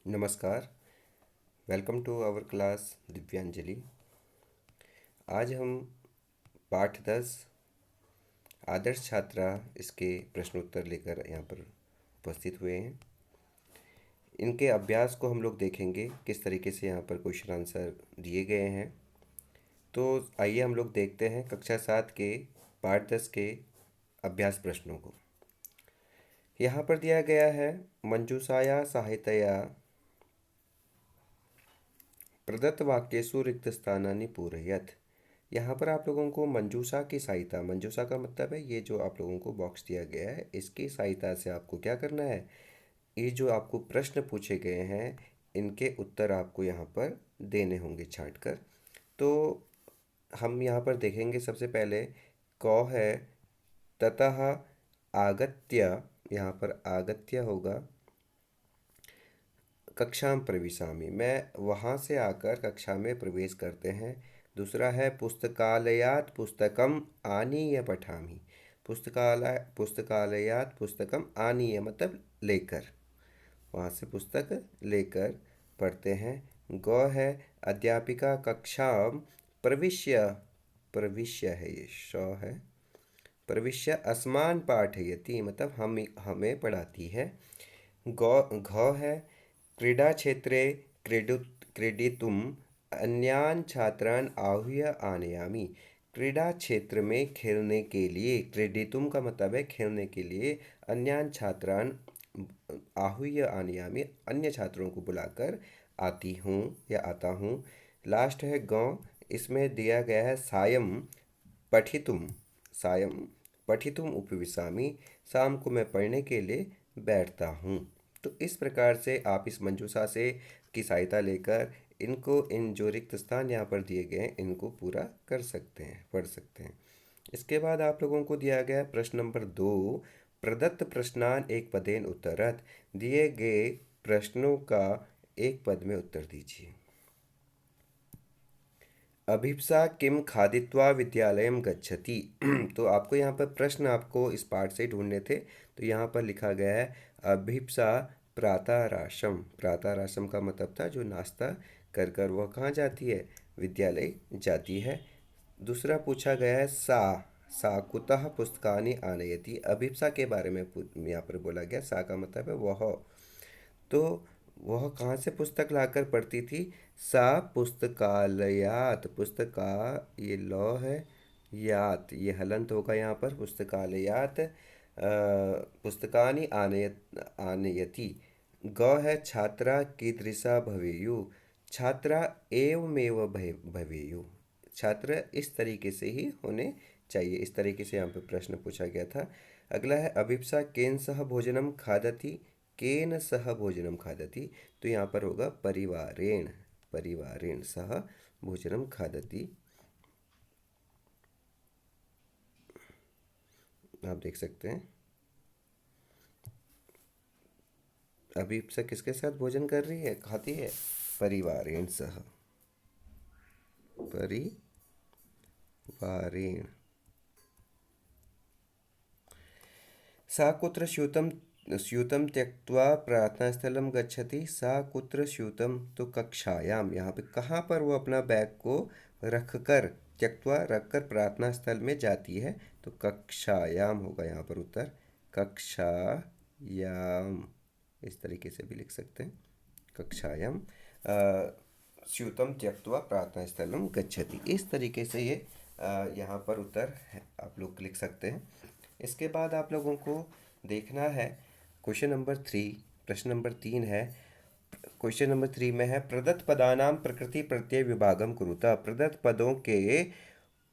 नमस्कार। Welcome to our class Divyanjali. आज हम पाठ 10 आदर्श छात्रा इसके प्रश्नोत्तर लेकर यहाँ पर उपस्थित हुए हैं। इनके अभ्यास को हम लोग देखेंगे किस तरीके से यहाँ पर क्वेश्चन आंसर दिए गए हैं। तो आइए हम लोग देखते हैं कक्षा 7 के पाठ 10 के अभ्यास प्रश्नों को। यहाँ पर दिया गया है मंजूषाया साहित्यया प्रदत्त वाक्येषु रिक्त स्थानानि पूरयत। यहाँ पर आप लोगों को मंजूषा की सहायता, मंजूषा का मतलब है ये जो आप लोगों को बॉक्स दिया गया है, इसकी सहायता से आपको क्या करना है, ये जो आपको प्रश्न पूछे गए हैं इनके उत्तर आपको यहाँ पर देने होंगे छांट कर। तो हम यहाँ पर देखेंगे सबसे पहले कौ है ततः आगत्य, यहाँ पर आगत्य होगा कक्षाम प्रविशामि, मैं वहाँ से आकर कक्षा में प्रवेश करते हैं। दूसरा है पुस्तकालयात पुस्तकम आनीय पठामि, पुस्तकालयात पुस्तकम आनीय मतलब लेकर, वहाँ से पुस्तक लेकर पढ़ते हैं। गौ है अध्यापिका कक्षाम प्रविश्य, प्रविश्य है ये शौ है, प्रविश्य अस्मान पाठयति मतलब हमें पढ़ाती है। गौ घ है क्रीडा क्षेत्रे क्रीडितुम अन्यान छात्रान आहूय आनयामि, क्रीडा क्षेत्र में खेलने के लिए, क्रीडितुम का मतलब है खेलने के लिए, अन्यान छात्रान आहूय आनयामि अन्य छात्रों को बुलाकर आती हूँ या आता हूँ। लास्ट है गाँव, इसमें दिया गया है सायं पठितुम, सायं पठितुम उपविशामि, शाम को मैं पढ़ने के लिए बैठता हूँ। तो इस प्रकार से आप इस मंजूषा से की सहायता लेकर इनको, इन जो रिक्त स्थान यहाँ पर दिए गए हैं इनको पूरा कर सकते हैं, पढ़ सकते हैं। इसके बाद आप लोगों को दिया गया है प्रश्न नंबर 2, प्रदत्त प्रश्नान एक पदेन उत्तरत, दिए गए प्रश्नों का एक पद में उत्तर दीजिए। अभिप्सा किम खादित्वा विद्यालयम गच्छति तो आपको यहाँ पर प्रश्न आपको इस पाठ से ढूंढने थे। तो यहाँ पर लिखा गया है अभिप्सा प्रातराशम, प्रातराशम का मतलब था जो नाश्ता कर कर वह कहाँ जाती है, विद्यालय जाती है। दूसरा पूछा गया है सा कुतः पुस्तकानि आनयति, अभिप्सा के बारे में यहाँ पर बोला गया, सा का मतलब है वह, तो वह कहाँ से पुस्तक लाकर पढ़ती थी, सा पुस्तकालयात, पुस्तका ये लौ है, यात ये हलंत होगा यहाँ पर, पुस्तकालयात पुस्तकानि आनयति। ग है छात्रा कीदृशा भवेयु, छात्रा एवमेव भवेयु, छात्र इस तरीके से ही होने चाहिए, इस तरीके से यहाँ पे प्रश्न पूछा गया था। अगला है अभिप्सा केन सह भोजनम खादति, केन सह भोजनम खादति, तो यहाँ पर होगा परिवारेण, परिवारेण सह भोजनम खादति। आप देख सकते हैं अभिप्सा किसके साथ भोजन कर रही है, खाती है, परिवारेण सह, परिवारेण। सा कुत्र स्यूतं स्यूतं त्यक्त्वा प्रार्थनास्थलं गच्छति, सा कुत्र स्यूतं तो कक्षायाम, यहाँ पे कहाँ पर वो अपना बैग को रख कर, त्यक्त्वा रख कर प्रार्थना स्थल में जाती है, तो कक्षायाम होगा यहाँ पर उत्तर, कक्षायाम इस तरीके से भी लिख सकते हैं, कक्षायाम स्यूतं त्यक्त्वा प्रार्थना स्थलम गच्छति, इस तरीके से ये यहाँ पर उत्तर है, आप लोग लिख सकते हैं। इसके बाद आप लोगों को देखना है क्वेश्चन नंबर 3, प्रश्न नंबर 3 है, क्वेश्चन नंबर 3 में है प्रदत्त पदानाम प्रकृति प्रत्यय विभागम कुरुता, प्रदत्त पदों के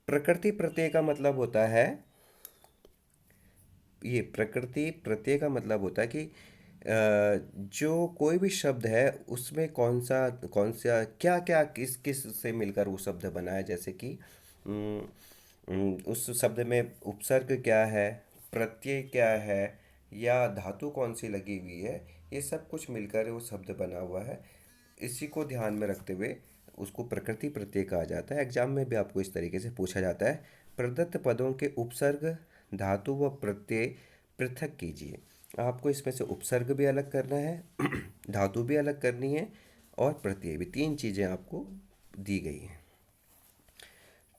प्रकृति प्रत्यय का मतलब होता है, ये प्रकृति प्रत्यय का मतलब होता है कि जो कोई भी शब्द है उसमें कौन सा क्या क्या किस किस से मिलकर वो शब्द बना है, जैसे कि उस शब्द में उपसर्ग क्या है, प्रत्यय क्या है, या धातु कौन सी लगी हुई है, ये सब कुछ मिलकर वो शब्द बना हुआ है। इसी को ध्यान में रखते हुए उसको प्रकृति प्रत्यय कहा जाता है। एग्जाम में भी आपको इस तरीके से पूछा जाता है, प्रदत्त पदों के उपसर्ग धातु व प्रत्यय पृथक कीजिए। आपको इसमें से उपसर्ग भी अलग करना है, धातु भी अलग करनी है, और प्रत्यय भी। तीन चीज़ें आपको दी गई हैं।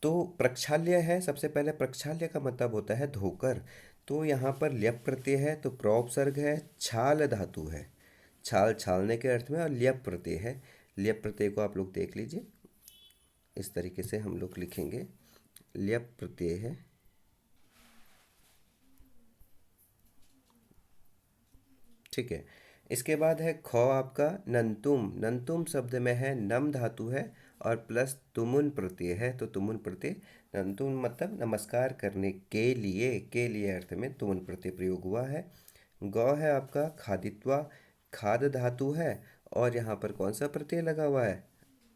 तो प्रक्षाल्य है, सबसे पहले प्रक्षाल्य का मतलब होता है धोकर। तो यहाँ पर ल्यप प्रत्यय है, तो प्रोपसर्ग है, छाल धातु है, छाल छालने के अर्थ में, और ल्यप प्रत्यय है। ल्यप प्रत्यय को आप लोग देख लीजिए, इस तरीके से हम लोग लिखेंगे, ल्यप प्रत्यय है। ठीक है। इसके बाद है ख आपका नंतुम। नंतुम शब्द में है नम धातु है और प्लस तुमुन प्रत्यय है, तो तुमुन प्रत्यय, नंतुम मतलब नमस्कार करने के लिए अर्थ में तुमुन प्रत्यय प्रयोग हुआ है। गौ है आपका खादित्वा, खाद धातु है, और यहाँ पर कौन सा प्रत्यय लगा हुआ है,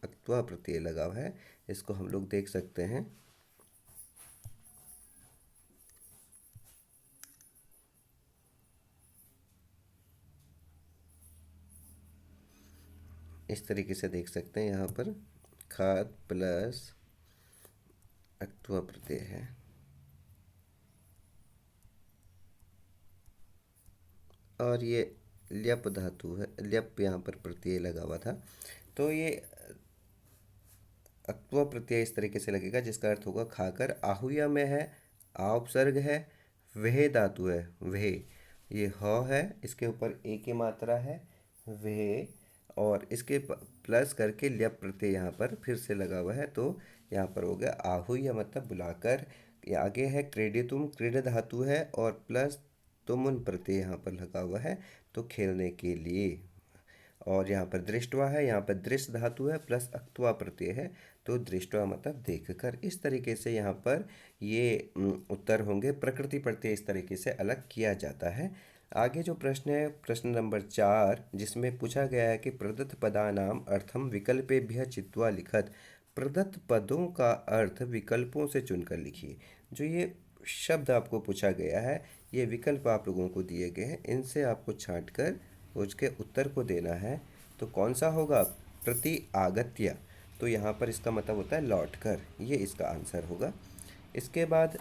अक्त्वा प्रत्यय लगा हुआ है। इसको हम लोग देख सकते हैं, इस तरीके से देख सकते हैं, यहाँ पर खाद प्लस अक्त्वा प्रत्यय है। और ये ल्यप धातु है, ल्यप यहाँ पर प्रत्यय लगा हुआ था। तो ये अक्त्वा प्रत्यय इस तरीके से लगेगा, जिसका अर्थ होगा खाकर। आहुया में है आ उपसर्ग है, वह धातु है, वह, ये ह है, इसके ऊपर ए की मात्रा है, वह, और इसके प्लस करके ल्यप प्रत्यय यहाँ पर फिर से लगा हुआ है, तो यहाँ पर हो गया आहुया मतलब बुलाकर। ये आगे है क्रीडितुम, क्रीड धातु है और प्लस तुमुन प्रत्यय यहाँ पर लगा हुआ है, तो खेलने के लिए। और यहाँ पर दृष्टवा है, यहाँ पर दृष्ट धातु है प्लस अक्त्वा प्रत्यय है, तो दृष्टवा मतलब देखकर। इस तरीके से यहाँ पर ये उत्तर होंगे। प्रकृति प्रत्यय इस तरीके से अलग किया जाता है। आगे जो प्रश्न है, प्रश्न नंबर 4, जिसमें पूछा गया है कि प्रदत्त पदानाम अर्थम विकल्पेभ्यः चित्वा लिखत। प्रदत्त पदों का अर्थ विकल्पों से चुनकर लिखिए। जो ये शब्द आपको पूछा गया है, ये विकल्प आप लोगों को दिए गए हैं, इनसे आपको छांट कर उसके उत्तर को देना है। तो कौन सा होगा, प्रति आगत्य, तो यहाँ पर इसका मतलब होता है लौट कर, ये इसका आंसर होगा। इसके बाद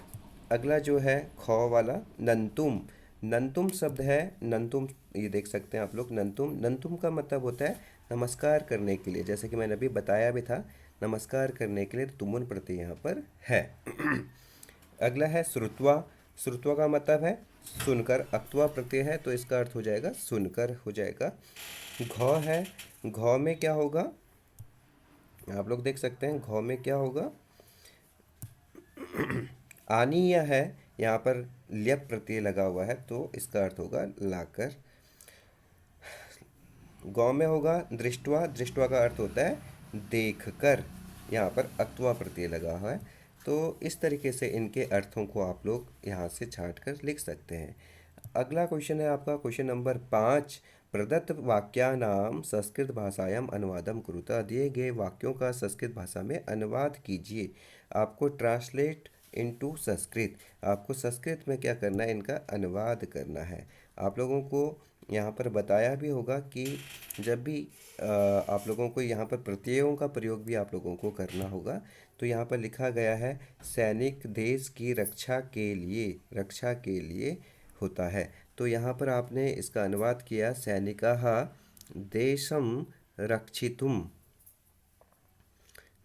अगला जो है ख वाला, नंतुम। नंतुम शब्द है, नंतुम, ये देख सकते हैं आप लोग, नंतुम, नंतुम का मतलब होता है नमस्कार करने के लिए, जैसे कि मैंने अभी बताया भी था, नमस्कार करने के लिए तुमुन प्रत्यय यहाँ पर है। अगला है श्रुत्वा। श्रुत्वा का मतलब है सुनकर, अक्त्वा प्रत्यय है, तो इसका अर्थ हो जाएगा सुनकर हो जाएगा। घ है, घ में क्या होगा, आप लोग देख सकते हैं, घ में क्या होगा, आनीय है, यहाँ पर ल्यप प्रत्यय लगा हुआ है, तो इसका अर्थ होगा लाकर। गौ में होगा दृष्टवा, दृष्टवा का अर्थ होता है देख कर, यहाँ पर अक्त्वा प्रत्यय लगा हुआ है। तो इस तरीके से इनके अर्थों को आप लोग यहाँ से छांट कर लिख सकते हैं। अगला क्वेश्चन है आपका क्वेश्चन नंबर 5, प्रदत्त वाक्यानाम संस्कृत भाषायाम अनुवादम कुरुतः। दिए गए वाक्यों का संस्कृत भाषा में अनुवाद कीजिए। आपको ट्रांसलेट इनटू संस्कृत, आपको संस्कृत में क्या करना है, इनका अनुवाद करना है। आप लोगों को यहाँ पर बताया भी होगा कि जब भी आप लोगों को यहाँ पर प्रत्ययों का प्रयोग भी आप लोगों को करना होगा। तो यहाँ पर लिखा गया है सैनिक देश की रक्षा के लिए होता है। तो यहाँ पर आपने इसका अनुवाद किया सैनिकाः देशम रक्षितुम,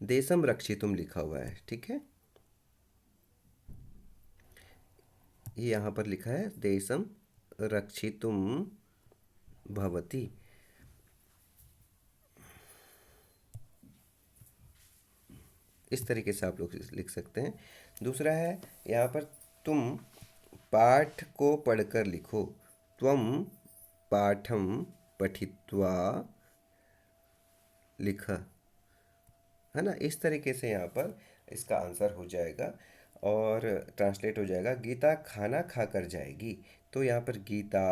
देशम रक्षितुम लिखा हुआ है, ठीक है। ये यहाँ पर लिखा है देशम रक्षितुम भवति। इस तरीके से आप लोग लिख सकते हैं। दूसरा है यहाँ पर तुम पाठ को पढ़कर लिखो, त्वम पाठम पठित्वा लिख, है ना। इस तरीके से यहाँ पर इसका आंसर हो जाएगा और ट्रांसलेट हो जाएगा गीता खाना खाकर जाएगी। तो यहाँ पर गीता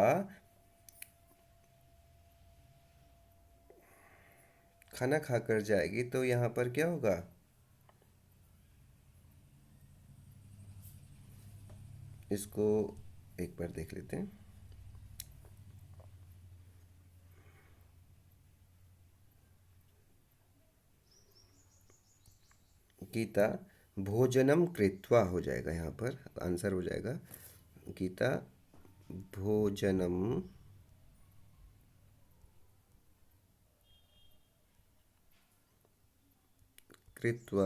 खाना खाकर जाएगी, तो यहाँ पर क्या होगा, इसको एक बार देख लेते हैं। गीता भोजनम कृत्वा हो जाएगा, यहाँ पर आंसर हो जाएगा गीता भोजनम कृत्वा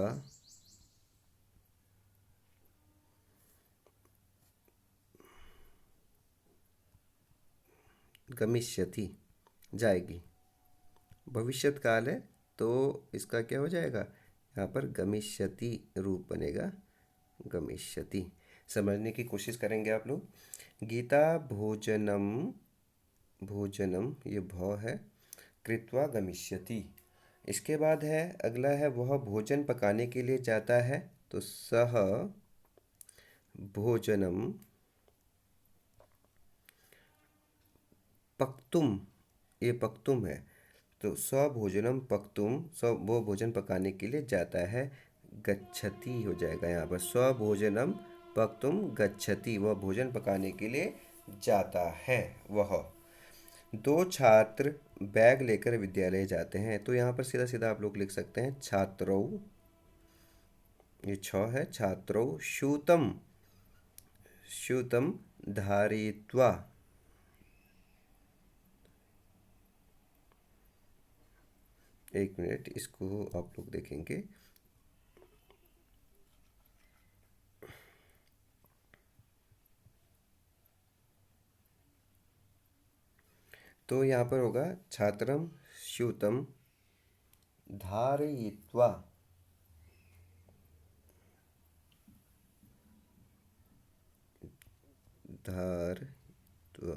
गमिष्यति, जाएगी। भविष्यत काल है तो इसका क्या हो जाएगा, यहाँ पर गमिष्यति रूप बनेगा, गमिष्यति। समझने की कोशिश करेंगे आप लोग। गीता भोजनम, भोजनम ये भौ है, कृत्वा गमिष्यति। इसके बाद है अगला है वह भोजन पकाने के लिए जाता है, तो सह भोजनम पक्तुम, ये पक्तुम है, तो स भोजनम पक्तुम, स वो भोजन पकाने के लिए जाता है, गच्छति हो जाएगा यहाँ पर। स्व भोजनम पक्तुम गच्छति, वह भोजन पकाने के लिए जाता है वह। दो छात्र बैग लेकर विद्यालय जाते हैं, तो यहाँ पर सीधा सीधा आप लोग लिख सकते हैं छात्रौ, ये छ है, छात्रौ शूतम, शूतम धारयित्वा, एक मिनट इसको आप लोग देखेंगे। तो यहाँ पर होगा छात्रम स्यूतम धारयित्वा, धारयित्वा,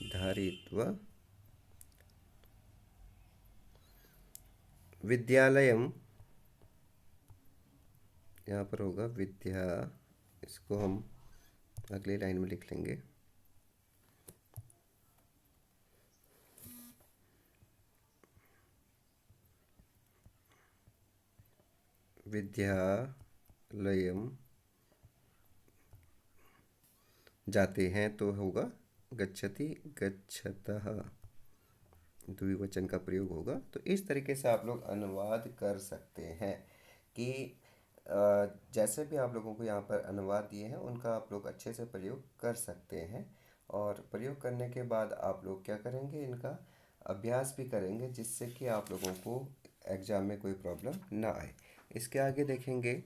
धारयित्वा विद्यालयम, यहाँ पर होगा विद्या, इसको हम अगली लाइन में लिख लेंगे। विद्यालयम जाते हैं तो होगा गच्छति गच्छतः, द्विवचन का प्रयोग होगा। तो इस तरीके से आप लोग अनुवाद कर सकते हैं कि जैसे भी आप लोगों को यहाँ पर अनुवाद दिए हैं उनका आप लोग अच्छे से प्रयोग कर सकते हैं। और प्रयोग करने के बाद आप लोग क्या करेंगे, इनका अभ्यास भी करेंगे, जिससे कि आप लोगों को एग्ज़ाम में कोई प्रॉब्लम ना आए। इसके आगे देखेंगे,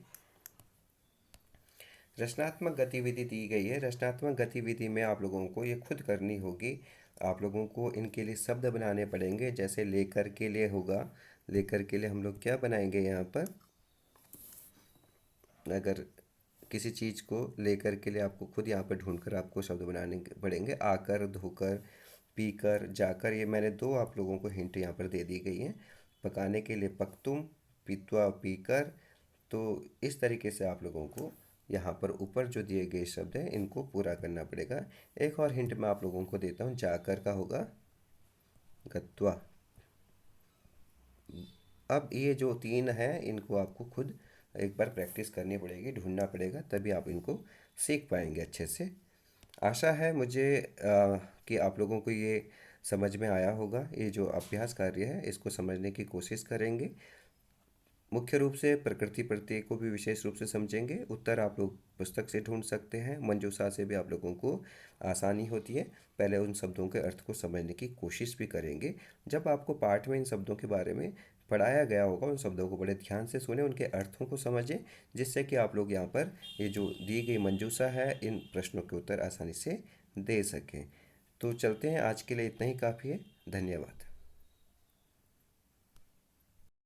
रचनात्मक गतिविधि दी गई है। रचनात्मक गतिविधि में आप लोगों को ये खुद करनी होगी। आप लोगों को इनके लिए शब्द बनाने पड़ेंगे। जैसे लेकर के लिए होगा, लेकर के लिए हम लोग क्या बनाएंगे यहाँ पर, अगर किसी चीज़ को लेकर के लिए आपको खुद यहाँ पर ढूंढकर आपको शब्द बनाने पड़ेंगे। आकर, धोकर, पीकर, जाकर, ये मैंने दो आप लोगों को हिंट यहाँ पर दे दी गई हैं। पकाने के लिए पकतुम, पीतवा पीकर। तो इस तरीके से आप लोगों को यहाँ पर ऊपर जो दिए गए शब्द हैं इनको पूरा करना पड़ेगा। एक और हिंट मैं आप लोगों को देता हूँ, जाकर का होगा गत्वा। अब ये जो तीन हैं इनको आपको खुद एक बार प्रैक्टिस करनी पड़ेगी, ढूंढना पड़ेगा, तभी आप इनको सीख पाएंगे अच्छे से। आशा है मुझे कि आप लोगों को ये समझ में आया होगा। ये जो अभ्यास कार्य है इसको समझने की कोशिश करेंगे। मुख्य रूप से प्रकृति प्रत्यय को भी विशेष रूप से समझेंगे। उत्तर आप लोग पुस्तक से ढूंढ सकते हैं, मंजूषा से भी आप लोगों को आसानी होती है। पहले उन शब्दों के अर्थ को समझने की कोशिश भी करेंगे। जब आपको पाठ में इन शब्दों के बारे में पढ़ाया गया होगा, उन शब्दों को बड़े ध्यान से सुने, उनके अर्थों को समझें, जिससे कि आप लोग यहाँ पर ये जो दी गई मंजूषा है इन प्रश्नों के उत्तर आसानी से दे सकें। तो चलते हैं, आज के लिए इतना ही काफ़ी है। धन्यवाद।